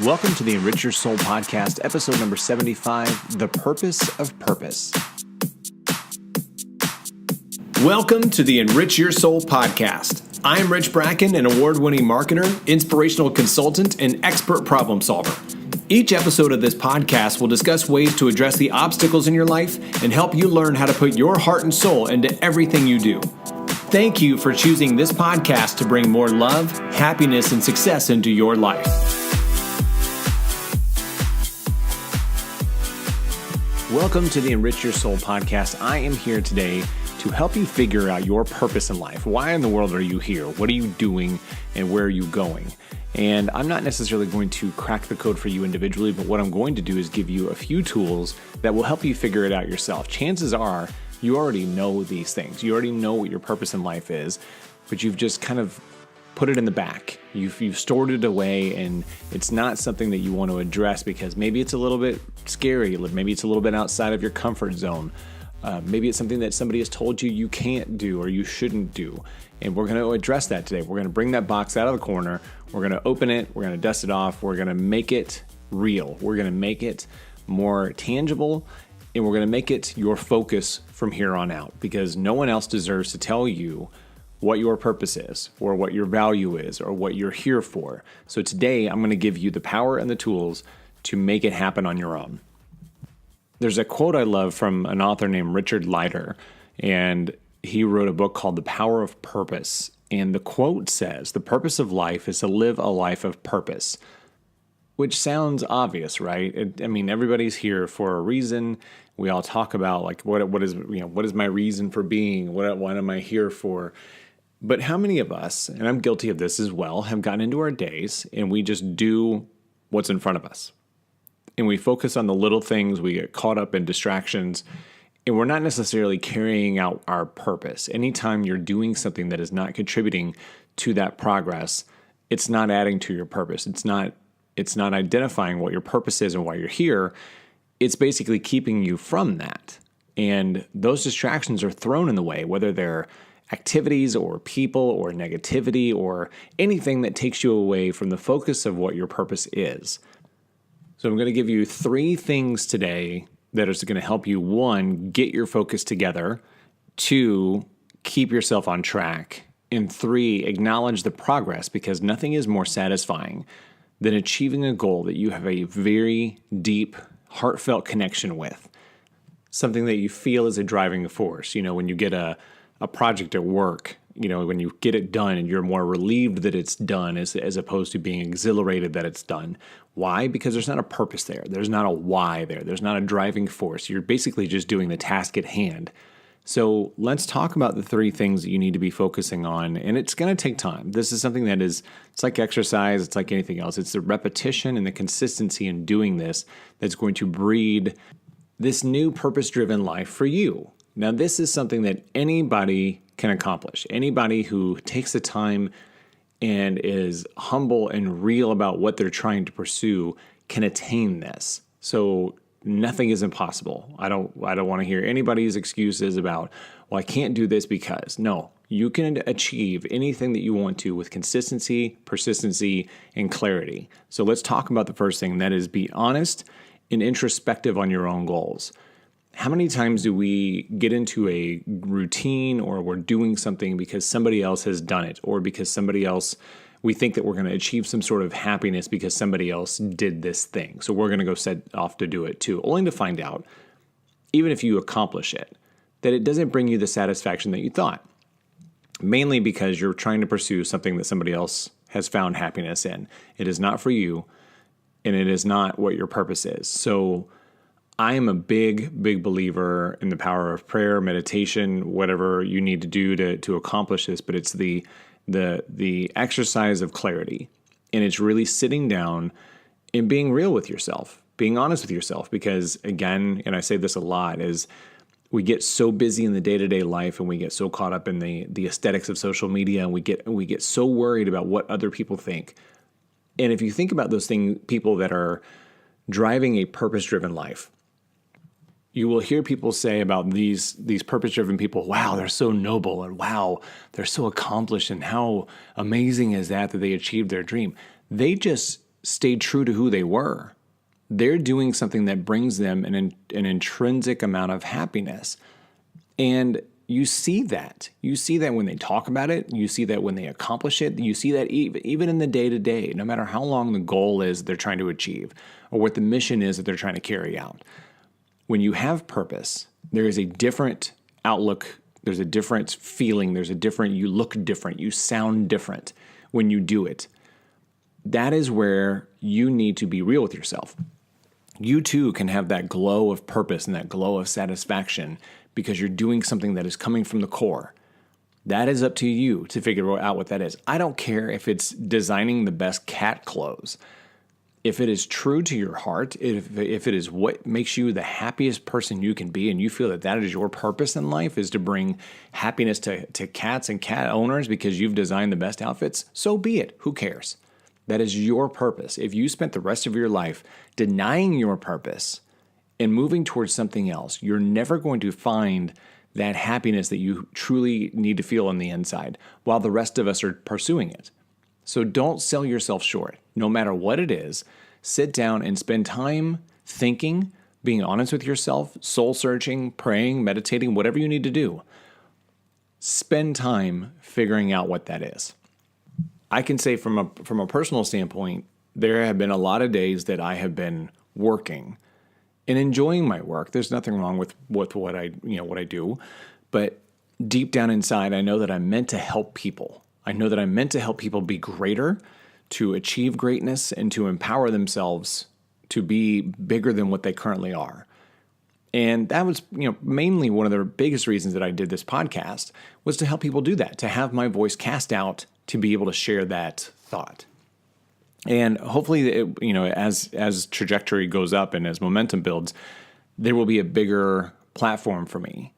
Welcome to the Enrich Your Soul podcast, episode number 75, The Purpose of Purpose. Welcome to the Enrich Your Soul podcast. I am Rich Bracken, an award-winning marketer, inspirational consultant, and expert problem solver. Each episode of this podcast will discuss ways to address the obstacles in your life and help you learn how to put your heart and soul into everything you do. Thank you for choosing this podcast to bring more love, happiness, and success into your life. Welcome to the Enrich Your Soul podcast. I am here today to help you figure out your purpose in life. Why in the world are you here? What are you doing? And where are you going? And I'm not necessarily going to crack the code for you individually, but what I'm going to do is give you a few tools that will help you figure it out yourself. Chances are you already know these things. You already know what your purpose in life is, but you've just kind of put it in the back. You've stored it away, and it's not something that you want to address because maybe it's a little bit scary. Maybe it's a little bit outside of your comfort zone. Maybe it's something that somebody has told you you can't do or you shouldn't do. And we're going to address that today. We're going to bring that box out of the corner. We're going to open it. We're going to dust it off. We're going to make it real. We're going to make it more tangible, and we're going to make it your focus from here on out, because no one else deserves to tell you what your purpose is or what your value is or what you're here for. So today I'm going to give you the power and the tools to make it happen on your own. There's a quote I love from an author named Richard Leider, and he wrote a book called The Power of Purpose. And the quote says, "The purpose of life is to live a life of purpose," which sounds obvious, right? Everybody's here for a reason. We all talk about what is my reason for being? What am I here for? But how many of us, and I'm guilty of this as well, have gotten into our days and we just do what's in front of us? And we focus on the little things, we get caught up in distractions, and we're not necessarily carrying out our purpose. Anytime you're doing something that is not contributing to that progress, it's not adding to your purpose. It's not identifying what your purpose is and why you're here. It's basically keeping you from that. And those distractions are thrown in the way, whether they're activities or people or negativity or anything that takes you away from the focus of what your purpose is. So I'm going to give you 3 things today that are going to help you, 1, get your focus together, 2, keep yourself on track, and 3, acknowledge the progress, because nothing is more satisfying than achieving a goal that you have a very deep, heartfelt connection with, something that you feel is a driving force. When you get a project at work, when you get it done and you're more relieved that it's done as opposed to being exhilarated that it's done. Why? Because there's not a purpose there. There's not a why there. There's not a driving force. You're basically just doing the task at hand. So let's talk about the 3 things that you need to be focusing on, and it's going to take time. This is something that it's like exercise. It's like anything else. It's the repetition and the consistency in doing this that's going to breed this new purpose-driven life for you. Now, this is something that anybody can accomplish. Anybody who takes the time and is humble and real about what they're trying to pursue can attain this. So nothing is impossible. I don't want to hear anybody's excuses about, well, I can't do this because. No, you can achieve anything that you want to with consistency, persistency, and clarity. So let's talk about the first thing, and that is be honest and introspective on your own goals. How many times do we get into a routine, or we're doing something because somebody else has done it, or because we think that we're going to achieve some sort of happiness because somebody else did this thing. So we're going to go set off to do it too, only to find out, even if you accomplish it, that it doesn't bring you the satisfaction that you thought. Mainly because you're trying to pursue something that somebody else has found happiness in. It is not for you, and it is not what your purpose is. So I am a big, big believer in the power of prayer, meditation, whatever you need to do to accomplish this, but it's the exercise of clarity. And it's really sitting down and being real with yourself, being honest with yourself, because again, and I say this a lot, is we get so busy in the day-to-day life, and we get so caught up in the aesthetics of social media, and we get so worried about what other people think. And if you think about those people that are driving a purpose-driven life, you will hear people say about these purpose-driven people, wow, they're so noble, and wow, they're so accomplished, and how amazing is that they achieved their dream. They just stayed true to who they were. They're doing something that brings them an intrinsic amount of happiness. And you see that. You see that when they talk about it. You see that when they accomplish it. You see that even in the day-to-day, no matter how long the goal is they're trying to achieve or what the mission is that they're trying to carry out. When you have purpose, there is a different outlook. There's a different feeling. You look different. You sound different when you do it. That is where you need to be real with yourself. You too can have that glow of purpose and that glow of satisfaction because you're doing something that is coming from the core. That is up to you to figure out what that is. I don't care if it's designing the best cat clothes. If it is true to your heart, if it is what makes you the happiest person you can be, and you feel that that is your purpose in life, is to bring happiness to cats and cat owners because you've designed the best outfits, so be it. Who cares? That is your purpose. If you spent the rest of your life denying your purpose and moving towards something else, you're never going to find that happiness that you truly need to feel on the inside while the rest of us are pursuing it. So don't sell yourself short. No matter what it is, sit down and spend time thinking, being honest with yourself, soul searching, praying, meditating, whatever you need to do. Spend time figuring out what that is. I can say from a personal standpoint, there have been a lot of days that I have been working and enjoying my work. There's nothing wrong with what I do, but deep down inside, I know that I'm meant to help people. I know that I'm meant to help people be greater, to achieve greatness, and to empower themselves to be bigger than what they currently are. And that was, mainly one of the biggest reasons that I did this podcast was to help people do that, to have my voice cast out, to be able to share that thought. And hopefully, as trajectory goes up and as momentum builds, there will be a bigger platform for me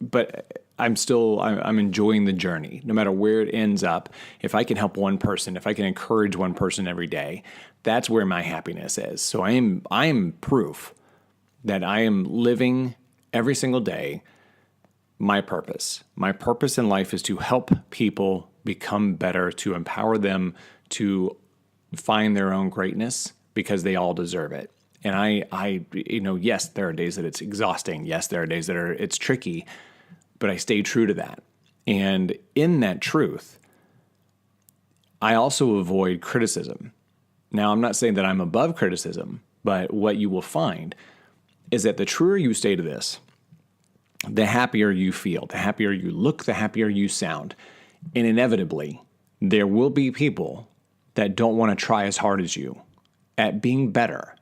but I'm enjoying the journey. No matter where it ends up, if I can help one person, if I can encourage one person every day, that's where my happiness is. So I am proof that I am living every single day my purpose. My purpose in life is to help people become better, to empower them to find their own greatness because they all deserve it. And yes, there are days that it's exhausting. Yes, there are days that it's tricky, but I stay true to that. And in that truth, I also avoid criticism. Now, I'm not saying that I'm above criticism, but what you will find is that the truer you stay to this, the happier you feel, the happier you look, the happier you sound. And inevitably, there will be people that don't want to try as hard as you at being better.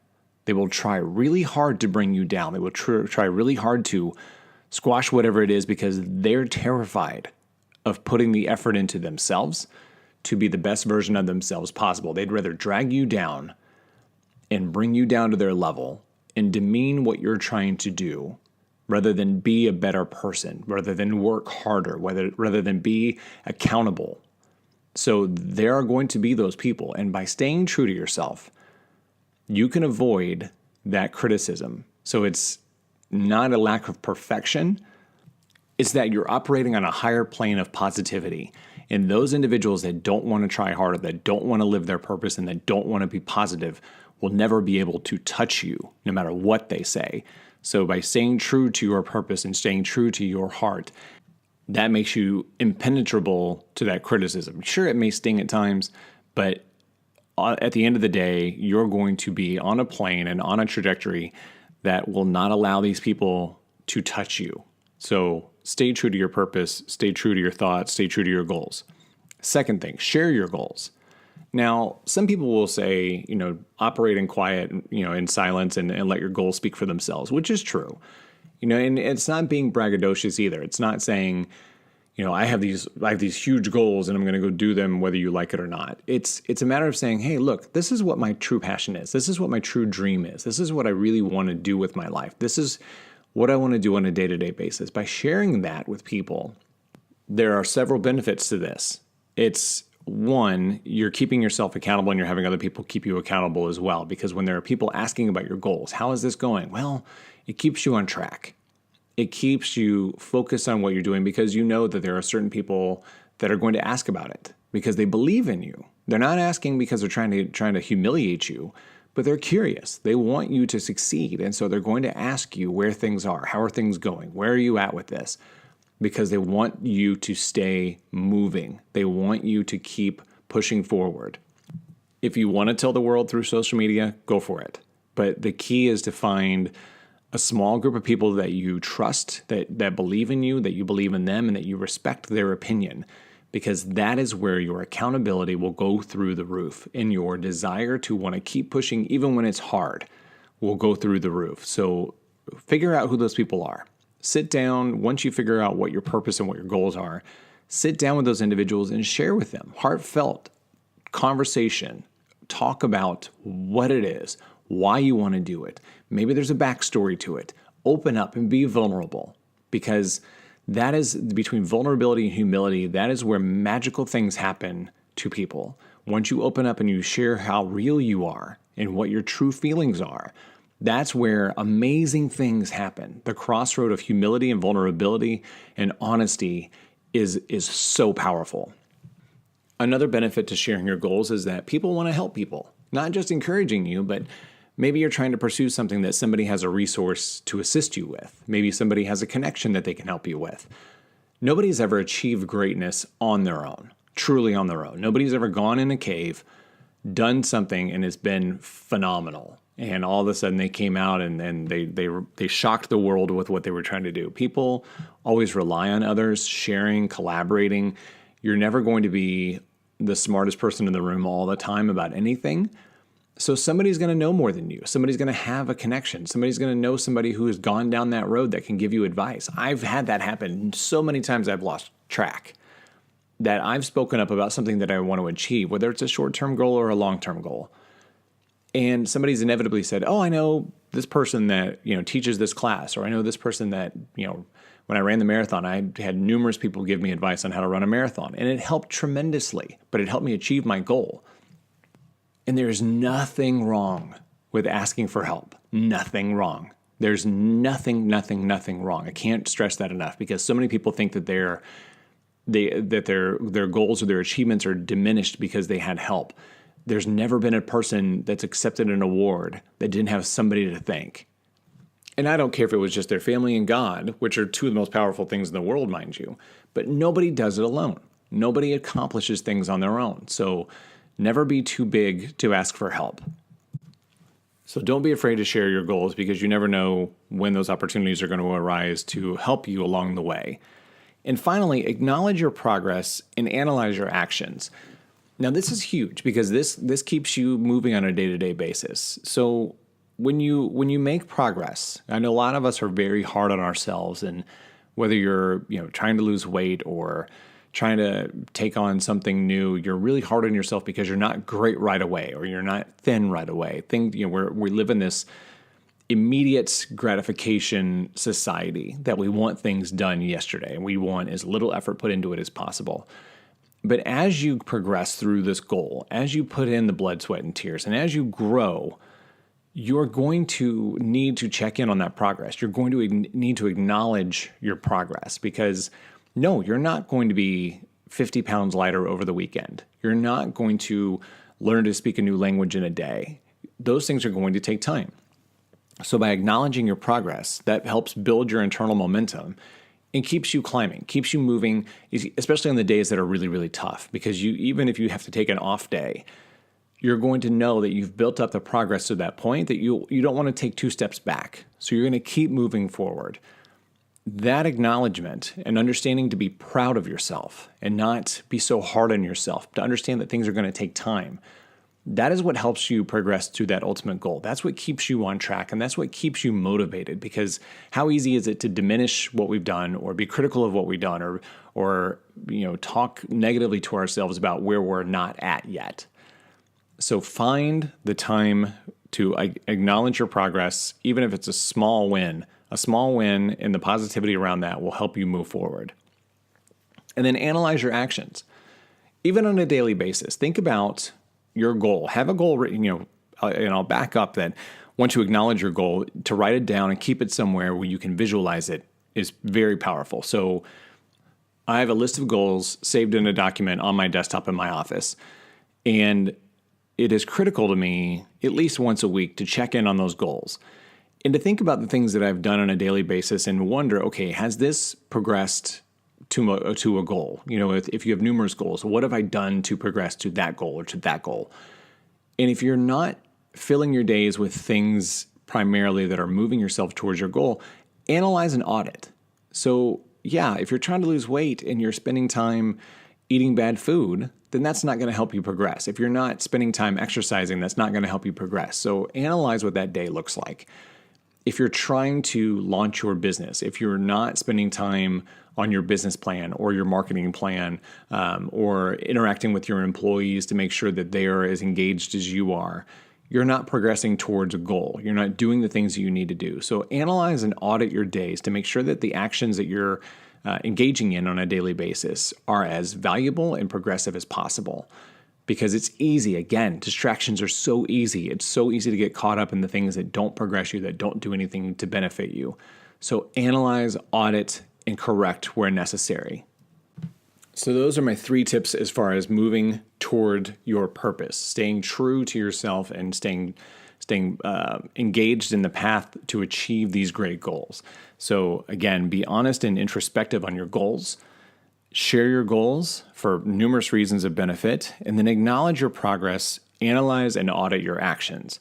They will try really hard to bring you down. They will try really hard to squash whatever it is because they're terrified of putting the effort into themselves to be the best version of themselves possible. They'd rather drag you down and bring you down to their level and demean what you're trying to do rather than be a better person, rather than work harder, rather than be accountable. So there are going to be those people. And by staying true to yourself, you can avoid that criticism. So it's not a lack of perfection. It's that you're operating on a higher plane of positivity. And those individuals that don't want to try harder, that don't want to live their purpose, and that don't want to be positive will never be able to touch you, no matter what they say. So by staying true to your purpose and staying true to your heart, that makes you impenetrable to that criticism. Sure, it may sting at times, but at the end of the day, you're going to be on a plane and on a trajectory that will not allow these people to touch you. So stay true to your purpose, stay true to your thoughts, stay true to your goals. Second thing, share your goals. Now, some people will say, operate in quiet, in silence and let your goals speak for themselves, which is true. And it's not being braggadocious either. It's not saying, I have these huge goals and I'm going to go do them whether you like it or not. It's a matter of saying, hey, look, this is what my true passion is. This is what my true dream is. This is what I really want to do with my life. This is what I want to do on a day-to-day basis. By sharing that with people, there are several benefits to this. It's one, you're keeping yourself accountable and you're having other people keep you accountable as well. Because when there are people asking about your goals, how is this going? Well, it keeps you on track. It keeps you focused on what you're doing because you know that there are certain people that are going to ask about it because they believe in you. They're not asking because they're trying to humiliate you, but they're curious. They want you to succeed. And so they're going to ask you where things are. How are things going? Where are you at with this? Because they want you to stay moving. They want you to keep pushing forward. If you want to tell the world through social media, go for it. But the key is to find a small group of people that you trust, that believe in you, that you believe in them, and that you respect their opinion. Because that is where your accountability will go through the roof, and your desire to want to keep pushing even when it's hard will go through the roof. So figure out who those people are. Sit down, once you figure out what your purpose and what your goals are, sit down with those individuals and share with them. Heartfelt conversation. Talk about what it is, why you want to do it. Maybe there's a backstory to it. Open up and be vulnerable, because that is between vulnerability and humility. That is where magical things happen to people. Once you open up and you share how real you are and what your true feelings are, that's where amazing things happen. The crossroad of humility and vulnerability and honesty is so powerful. Another benefit to sharing your goals is that people want to help people, not just encouraging you, but maybe you're trying to pursue something that somebody has a resource to assist you with. Maybe somebody has a connection that they can help you with. Nobody's ever achieved greatness on their own, truly on their own. Nobody's ever gone in a cave, done something, and it's been phenomenal. And all of a sudden they came out and they shocked the world with what they were trying to do. People always rely on others, sharing, collaborating. You're never going to be the smartest person in the room all the time about anything. So somebody's going to know more than you. Somebody's going to have a connection. Somebody's going to know somebody who has gone down that road that can give you advice. I've had that happen so many times I've lost track, that I've spoken up about something that I want to achieve, whether it's a short-term goal or a long-term goal. And somebody's inevitably said, oh, I know this person that, teaches this class, or I know this person that, when I ran the marathon, I had numerous people give me advice on how to run a marathon, and it helped tremendously, but it helped me achieve my goal. And there's nothing wrong with asking for help. Nothing wrong. There's nothing wrong. I can't stress that enough, because so many people think that their goals or their achievements are diminished because they had help. There's never been a person that's accepted an award that didn't have somebody to thank. And I don't care if it was just their family and God, which are two of the most powerful things in the world, mind you, but nobody does it alone. Nobody accomplishes things on their own. So never be too big to ask for help. So don't be afraid to share your goals, because you never know when those opportunities are going to arise to help you along the way. And finally, acknowledge your progress and analyze your actions. Now, this is huge, because this keeps you moving on a day-to-day basis. So when you make progress, I know a lot of us are very hard on ourselves, and whether you're trying to lose weight or trying to take on something new, you're really hard on yourself because you're not great right away, or you're not thin right away. We live in this immediate gratification society that we want things done yesterday, and we want as little effort put into it as possible. But as you progress through this goal, as you put in the blood, sweat, and tears, and as you grow, you're going to need to check in on that progress. You're going to need to acknowledge your progress, because no, you're not going to be 50 pounds lighter over the weekend. You're not going to learn to speak a new language in a day. Those things are going to take time. So by acknowledging your progress, that helps build your internal momentum and keeps you climbing, keeps you moving, especially on the days that are really, really tough. Because even if you have to take an off day, you're going to know that you've built up the progress to that point that you don't want to take two steps back. So you're going to keep moving forward. That acknowledgement and understanding to be proud of yourself and not be so hard on yourself, to understand that things are going to take time, that is what helps you progress to that ultimate goal. That's what keeps you on track, and that's what keeps you motivated, because how easy is it to diminish what we've done or be critical of what we've done or talk negatively to ourselves about where we're not at yet. So find the time to acknowledge your progress, even if it's a small win. A small win and the positivity around that will help you move forward. And then analyze your actions. Even on a daily basis, think about your goal. Have a goal written, and I'll back up that once you acknowledge your goal, to write it down and keep it somewhere where you can visualize it is very powerful. So I have a list of goals saved in a document on my desktop in my office. And it is critical to me, at least once a week, to check in on those goals and to think about the things that I've done on a daily basis and wonder, okay, has this progressed to a goal? If you have numerous goals, what have I done to progress to that goal or to that goal? And if you're not filling your days with things primarily that are moving yourself towards your goal, analyze and audit. So yeah, if you're trying to lose weight and you're spending time eating bad food, then that's not going to help you progress. If you're not spending time exercising, that's not going to help you progress. So analyze what that day looks like. If you're trying to launch your business, if you're not spending time on your business plan or your marketing plan, or interacting with your employees to make sure that they are as engaged as you are, you're not progressing towards a goal. You're not doing the things that you need to do. So analyze and audit your days to make sure that the actions that you're engaging in on a daily basis are as valuable and progressive as possible. Because it's easy. Again, distractions are so easy. It's so easy to get caught up in the things that don't progress you, that don't do anything to benefit you. So analyze, audit, and correct where necessary. So those are my 3 tips as far as moving toward your purpose, staying true to yourself and staying engaged in the path to achieve these great goals. So again, be honest and introspective on your goals. Share your goals for numerous reasons of benefit, and then acknowledge your progress, analyze and audit your actions.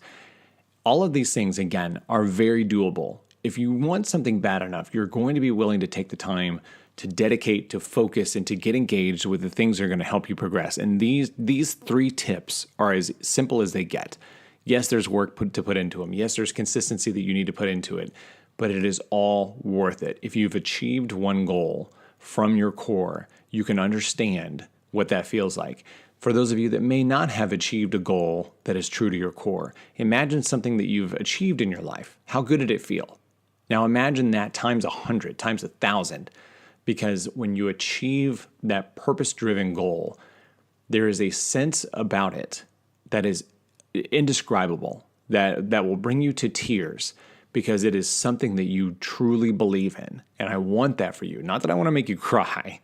All of these things, again, are very doable. If you want something bad enough, you're going to be willing to take the time to dedicate, to focus, and to get engaged with the things that are going to help you progress. And these 3 tips are as simple as they get. Yes, there's work to put into them. Yes, there's consistency that you need to put into it, but it is all worth it. If you've achieved one goal from your core, you can understand what that feels like. For those of you that may not have achieved a goal that is true to your core, imagine something that you've achieved in your life. How good did it feel? Now imagine that times 100, times 1,000, because when you achieve that purpose-driven goal, there is a sense about it that is indescribable, that will bring you to tears, because it is something that you truly believe in. And I want that for you. Not that I want to make you cry,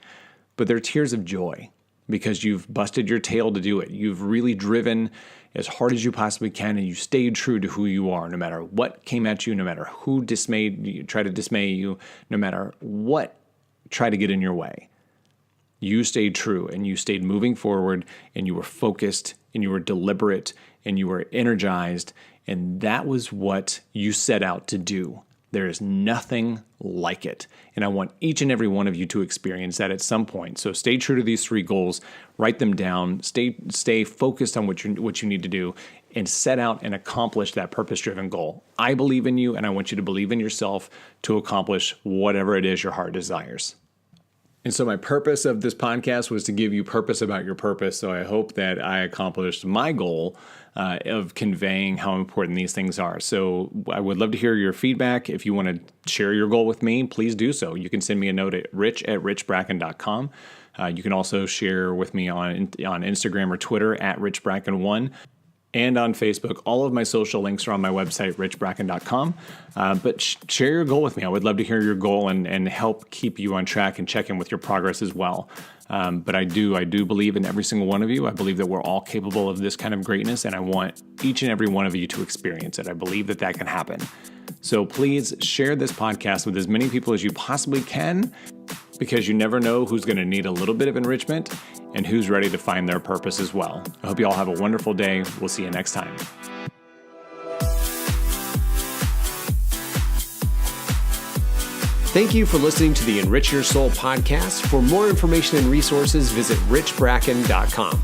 but they're tears of joy because you've busted your tail to do it. You've really driven as hard as you possibly can, and you stayed true to who you are, no matter what came at you, no matter who tried to dismay you, no matter what tried to get in your way. You stayed true, and you stayed moving forward, and you were focused, and you were deliberate, and you were energized, and that was what you set out to do. There is nothing like it. And I want each and every one of you to experience that at some point. So stay true to these 3 goals, write them down, stay focused on what you need to do, and set out and accomplish that purpose-driven goal. I believe in you, and I want you to believe in yourself to accomplish whatever it is your heart desires. And so my purpose of this podcast was to give you purpose about your purpose. So I hope that I accomplished my goal of conveying how important these things are. So I would love to hear your feedback. If you want to share your goal with me, please do so. You can send me a note at rich@richbracken.com. You can also share with me on Instagram or Twitter at richbracken1. And on Facebook. All of my social links are on my website, richbracken.com. But share your goal with me. I would love to hear your goal and help keep you on track and check in with your progress as well. But I do believe in every single one of you. I believe that we're all capable of this kind of greatness, and I want each and every one of you to experience it. I believe that can happen. So please share this podcast with as many people as you possibly can, because you never know who's going to need a little bit of enrichment and who's ready to find their purpose as well. I hope you all have a wonderful day. We'll see you next time. Thank you for listening to the Enrich Your Soul podcast. For more information and resources, visit richbracken.com.